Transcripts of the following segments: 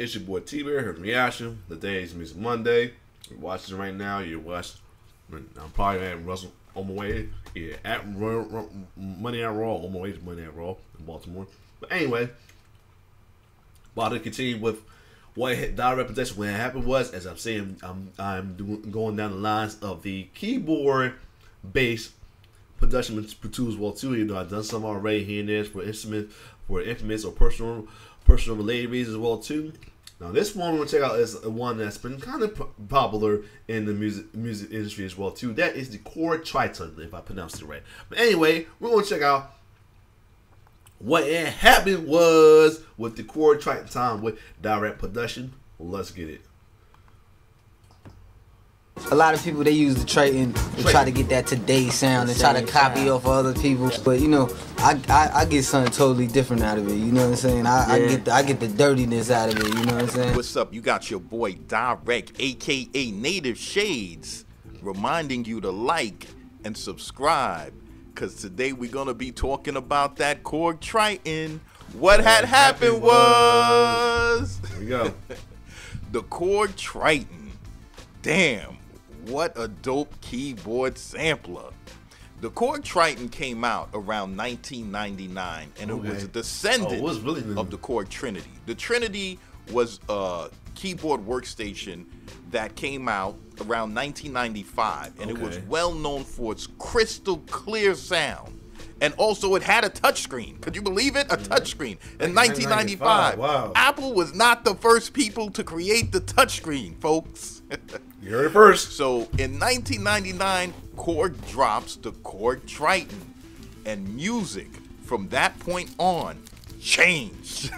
It's your boy T-Bear here from Reaction. The day is Music Monday. You're watching right now. You're watching. I'm probably at Russell on my way. Yeah, at Money at Raw. On my way to Money at Raw in Baltimore. But anyway, about to continue with what direct possession when it happened was, as I'm saying, I'm going down the lines of the keyboard bass production tools well too. You know, I've done some already here and there for instruments, for infamous or personal related reasons as well too. Now this one we're gonna check out is one that's been kind of popular in the music industry as well too. That is the Korg Triton, if I pronounced it right. But anyway, we're gonna check out what it happened was with the Korg Triton time with direct production. Let's get it. A lot of people, they use the Triton to try to get that today sound and try to copy off of other people. But you know, I get something totally different out of it. You know what I'm saying? I get the dirtiness out of it. You know what I'm saying? What's up? You got your boy Direct, aka Native Shades, reminding you to like and subscribe, cause today we're gonna be talking about that Korg Triton. What had happened was here we go. The Korg Triton. Damn. What a dope keyboard sampler. The Korg Triton came out around 1999, and it was a descendant of the Korg Trinity. The Trinity was a keyboard workstation that came out around 1995, and it was well known for its crystal clear sound. And also it had a touchscreen. Could you believe it? A touchscreen in 1995. Wow. Apple was not the first people to create the touchscreen, folks. You heard it first. So in 1999, Korg drops the Korg Triton, and music from that point on changed.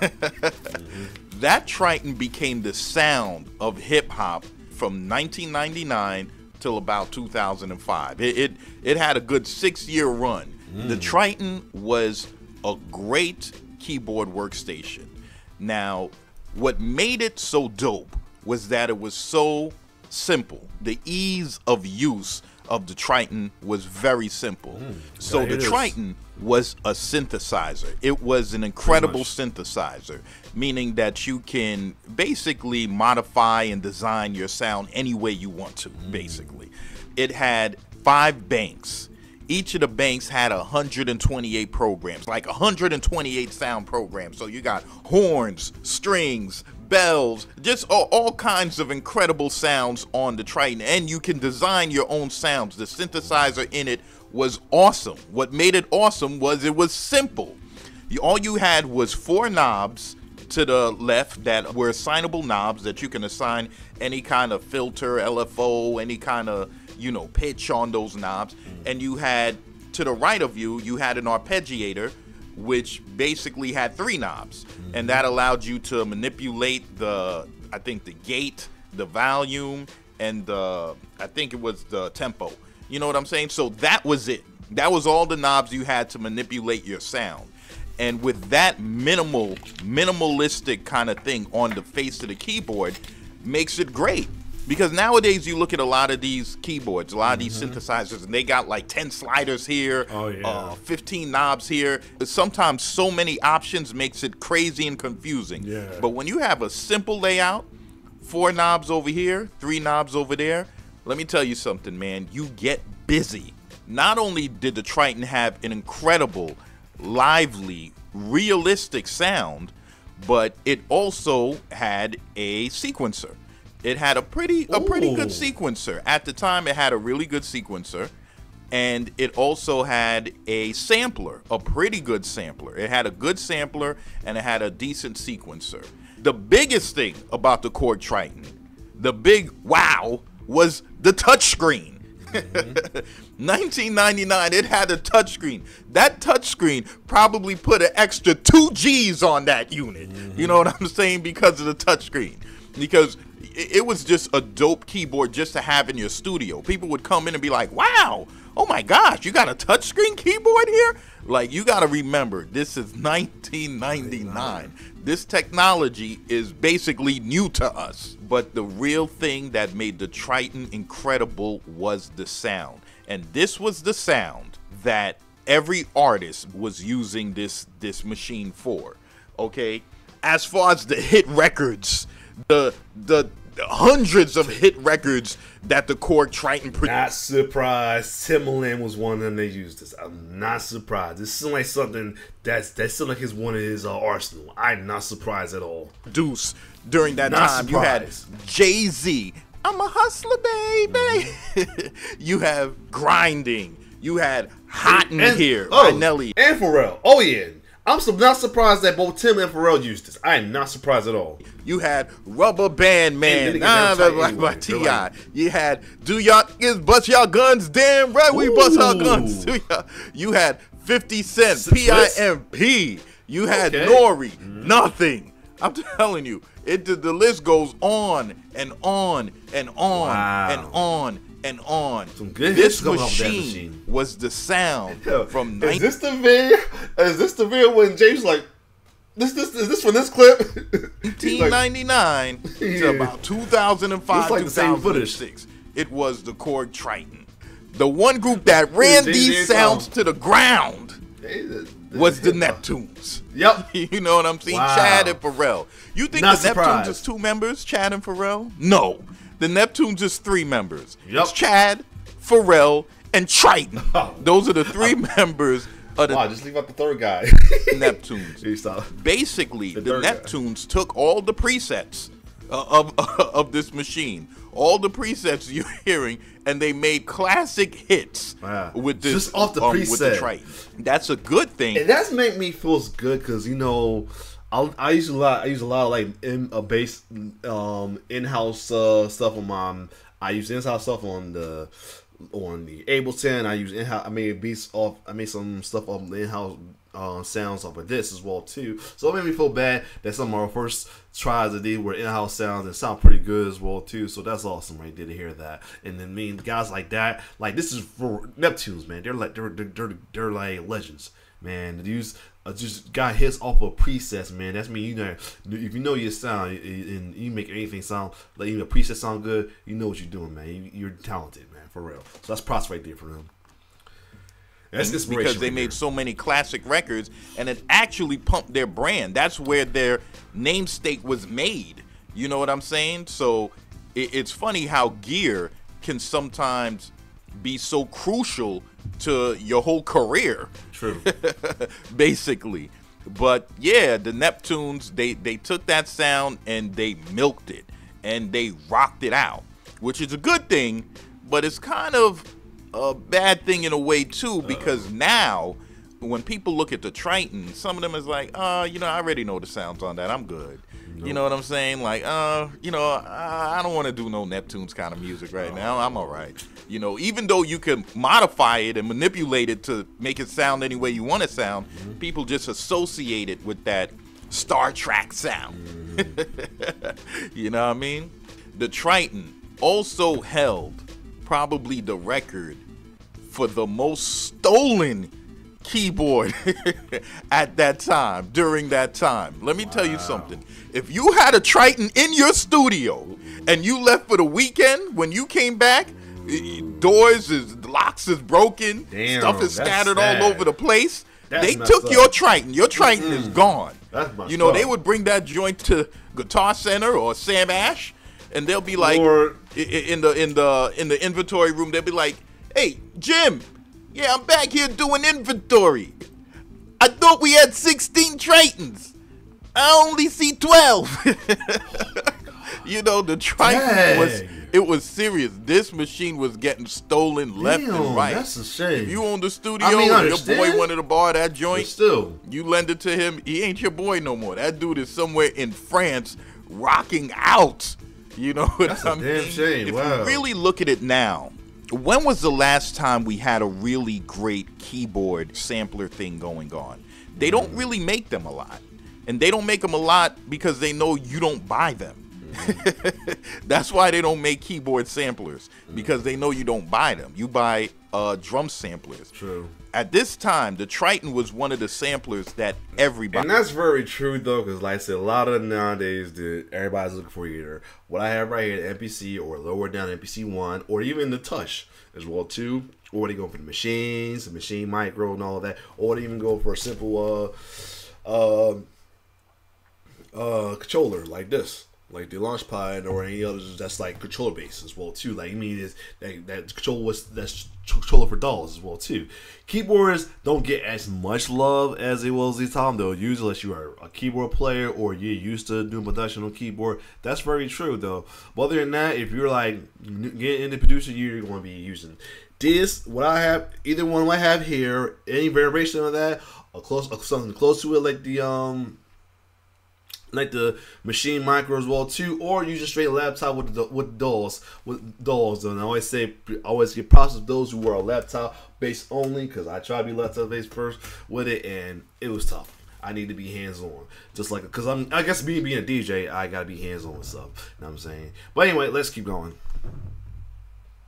That Triton became the sound of hip hop from 1999 till about 2005. It had a good 6-year run. The Triton was a great keyboard workstation. Now, what made it so dope was that it was so simple. The ease of use of the Triton was very simple. So the Triton was a synthesizer. It was an incredible synthesizer, meaning that you can basically modify and design your sound any way you want to, basically. It had 5 banks. Each of the banks had 128 programs, like 128 sound programs. So you got horns, strings, bells, just all kinds of incredible sounds on the Triton. And you can design your own sounds. The synthesizer in it was awesome. What made it awesome was it was simple. All you had was 4 knobs to the left that were assignable knobs that you can assign any kind of filter, LFO, any kind of, you know, pitch on those knobs. And you had, to the right of you, you had an arpeggiator, which basically had 3 knobs. And that allowed you to manipulate the, I think, the gate, the volume, and the, I think it was the tempo. You know what I'm saying? So that was it. That was all the knobs you had to manipulate your sound. And with that minimalistic kind of thing on the face of the keyboard makes it great. Because nowadays you look at a lot of these keyboards, a lot of these synthesizers, and they got like 10 sliders here, 15 knobs here. Sometimes so many options makes it crazy and confusing. But when you have a simple layout, 4 knobs over here, 3 knobs over there, let me tell you something, man, you get busy. Not only did the Triton have an incredible, lively, realistic sound, but it also had a sequencer. It had a pretty good sequencer. At the time, it had a really good sequencer. And it also had a sampler, a pretty good sampler. It had a good sampler, and it had a decent sequencer. The biggest thing about the Korg Triton, the big wow, was the touchscreen. 1999, it had a touchscreen. That touchscreen probably put an extra 2 G's on that unit. You know what I'm saying? Because of the touchscreen. Because it was just a dope keyboard just to have in your studio. People would come in and be like, wow, oh my gosh, you got a touchscreen keyboard here? Like, you got to remember, this is 1999. This technology is basically new to us. But the real thing that made the Triton incredible was the sound. And this was the sound that every artist was using this machine for, okay? As far as the hit records, the hundreds of hit records that the Korg Triton produced. Not surprised. Timbaland was one of them they used this. I'm not surprised. This seems like something that seems like it's one of his arsenal. I'm not surprised at all. Deuce. During that Not time, surprised. you had Jay-Z. I'm a hustler, baby. You have Grinding. You had Hot in Here by Nelly. And Pharrell. Oh, yeah. I'm not surprised that both Tim and Pharrell used this. I am not surprised at all. You had Rubber Band Man by T.I. You had Do Y'all Niggas Bust Y'all Guns? Damn right we bust our guns. You had 50 Cent, P.I.M.P. You had Nori, Nothing. I'm telling you, the list goes on and on and on and on and on. Some good this hits coming off that machine was the sound from. Is this the video? Is this the video when James like is this from this clip? 1999 to about 2005, like 2006. It was the Korg Triton. The one group that ran these sounds to the ground was the Neptunes. Yep. You know what I'm saying? Wow. Chad and Pharrell. You think Not the surprised. Neptunes is 2 members, Chad and Pharrell? No. The Neptunes is 3 members. Yep. It's Chad, Pharrell, and Triton. Those are the 3 members of the just leave out the third guy. Neptunes. Basically, the Neptunes took all the presets of this machine, all the presets you're hearing, and they made classic hits with this. Just off the preset. With the Triton. That's a good thing. And that's make me feel good because I use a lot of like bass in-house stuff on my. I use in-house stuff on the Ableton. I use in-house. I made beats off. I made some stuff off the in-house sounds off of this as well too. So it made me feel bad that some of our first tries of these were in-house sounds and sound pretty good as well too. So that's awesome right there to hear that. And then guys like that, like this is for Neptunes, man. They're like legends, man. These just got hits off of presets, man. That's mean if you know your sound and you make anything sound like even a preset sound good, you know what you're doing, man. You're talented, man, for real. So that's props right there for them. That's because they made so many classic records and it actually pumped their brand. That's where their namesake was made. You know what I'm saying? So it's funny how gear can sometimes be so crucial to your whole career. True. Basically. But yeah, the Neptunes, they took that sound and they milked it and they rocked it out, which is a good thing, but it's kind of a bad thing in a way too, because now when people look at the Triton, some of them is like, I already know the sounds on that. I'm good. Nope. You know what I'm saying? Like, I don't want to do no Neptunes kind of music right now. I'm all right. Even though you can modify it and manipulate it to make it sound any way you want it to sound, people just associate it with that Star Trek sound. You know what I mean? The Triton also held probably the record for the most stolen keyboard at that time, during that time. Let me tell you something. If you had a Triton in your studio and you left for the weekend, when you came back, locks is broken, stuff is scattered all over the place. They took your Triton. Your Triton is gone. They would bring that joint to Guitar Center or Sam Ash, and they'll be like, in the inventory room, they'll be like, "Hey, Jim, yeah, I'm back here doing inventory. I thought we had 16 Tritons. I only see 12. The Triton was serious. This machine was getting stolen left and right. That's a shame. If you own the studio and your boy wanted to borrow that joint, still, you lend it to him, he ain't your boy no more. That dude is somewhere in France rocking out. You know what I mean? Damn shame. If you really look at it now, when was the last time we had a really great keyboard sampler thing going on? They don't really make them a lot. And they don't make them a lot because they know you don't buy them. That's why they don't make keyboard samplers, because they know you don't buy them. You buy drum samplers. True. At this time, the Triton was one of the samplers that everybody... And that's very true, though, because like I said, a lot of nowadays, everybody's looking for either what I have right here, the MPC, or lower down MPC 1, or even the Touch as well, too. Or they go for the machines, the machine micro and all of that. Or they even go for a simple controller like this. like the launch pad or any others that's like controller based as well too. Like I mean, is that that's controller for dolls as well too. Keyboards don't get as much love as it was this time though. Usually, unless you are a keyboard player or you're used to doing production on keyboard, that's very true though. But other than that, if you're like getting into producer, you're going to be using this. What I have, either one I have here, any variation of that, or something close to it, like the machine micro as well too, or use a straight laptop with dolls. And I always get props of those who are laptop based only, because I tried to be laptop based first with it, and it was tough. I need to be hands on, just like because I guess being a DJ, I gotta be hands on with stuff. You know what I'm saying? But anyway, let's keep going.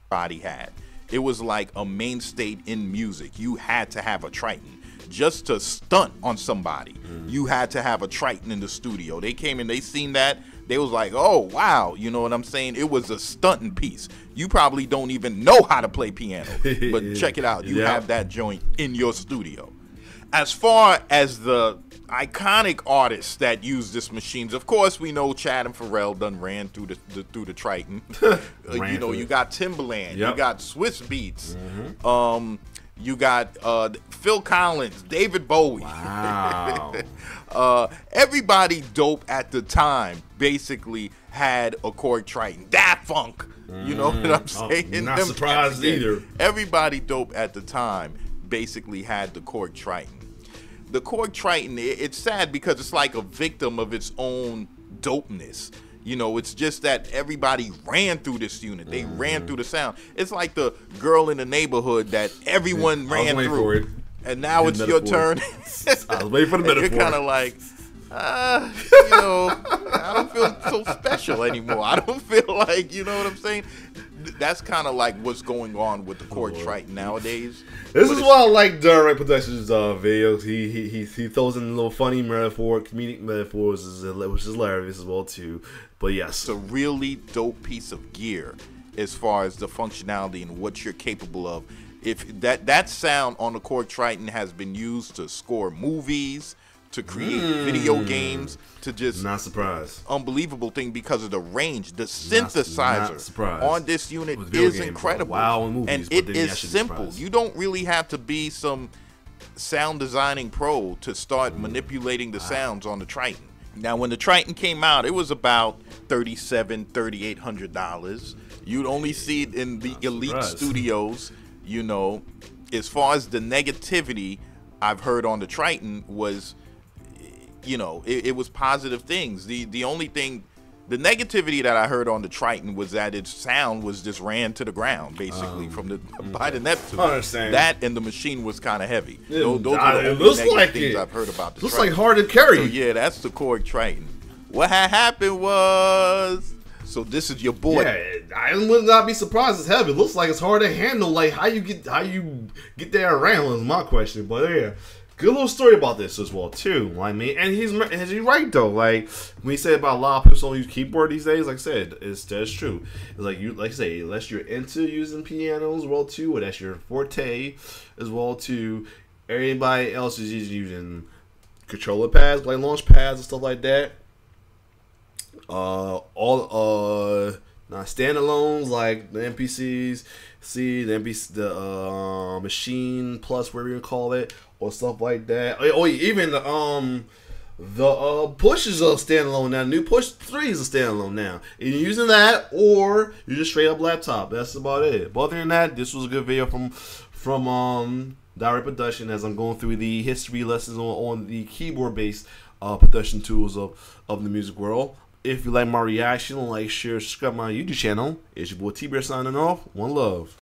Body had. It was like a mainstay in music. You had to have a Triton. Just to stunt on somebody, you had to have a Triton in the studio. They came in, they seen that, they was like, oh, wow, you know what I'm saying? It was a stunting piece. You probably don't even know how to play piano, but check it out. You have that joint in your studio. As far as the iconic artists that use this machines, of course, we know Chad and Pharrell done ran through the Triton. You know, you got Timbaland, you got Swiss Beats, you got Phil Collins, David Bowie. Wow. Everybody dope at the time basically had a Korg Triton. Daft Funk. You know what I'm saying? Not surprised either. Everybody dope at the time basically had the Korg Triton. The Korg Triton, it's sad because it's like a victim of its own dopeness. You know, it's just that everybody ran through this unit. They ran through the sound. It's like the girl in the neighborhood that everyone ran through. And now it's your turn. I was waiting for the metaphor. You're kind of like, you know, I don't feel so special anymore. I don't feel like, you know what I'm saying? That's kind of like what's going on with the Korg Triton nowadays. This is why I like Direct Productions videos. He throws in little funny comedic metaphors, which is hilarious as well too. But yes, it's a really dope piece of gear as far as the functionality and what you're capable of. If that sound on the Korg Triton has been used to score movies, to create video games, to just not surprised. Unbelievable thing because of the range. The synthesizer on this unit is incredible. And it is simple. You don't really have to be some sound designing pro to start manipulating the sounds on the Triton. Now, when the Triton came out, it was about $3,800. You'd only see it in the elite studios. You know, as far as the negativity I've heard on the Triton was, you know, it was positive things. The only thing, the negativity that I heard on the Triton was that its sound was just ran to the ground, basically, by the Neptune. I understand. That and the machine was kind of heavy. Those are the only negative things I've heard about the Triton. Looks like hard to carry. So yeah, that's the Korg Triton. What had happened was, so this is your boy. Yeah, I would not be surprised it's heavy. It looks like it's hard to handle. Like how you get that around is my question. But yeah. Good little story about this as well too. I mean, and he's right though. Like when he said about a lot of people don't use keyboard these days, like I said, that's true. It's like I say, unless you're into using pianos as well too, or that's your forte as well too. Everybody else is using controller pads, like launch pads and stuff like that. All standalones like the MPCs, the machine plus whatever you call it. Or stuff like that. Or even the push is a standalone now. New push 3 is a standalone now. And you're using that, or you're just straight up laptop. That's about it. But other than that, this was a good video from Direct Production as I'm going through the history lessons on the keyboard based production tools of the music world. If you like my reaction, like, share, subscribe to my YouTube channel. It's your boy T-Bear signing off. One love.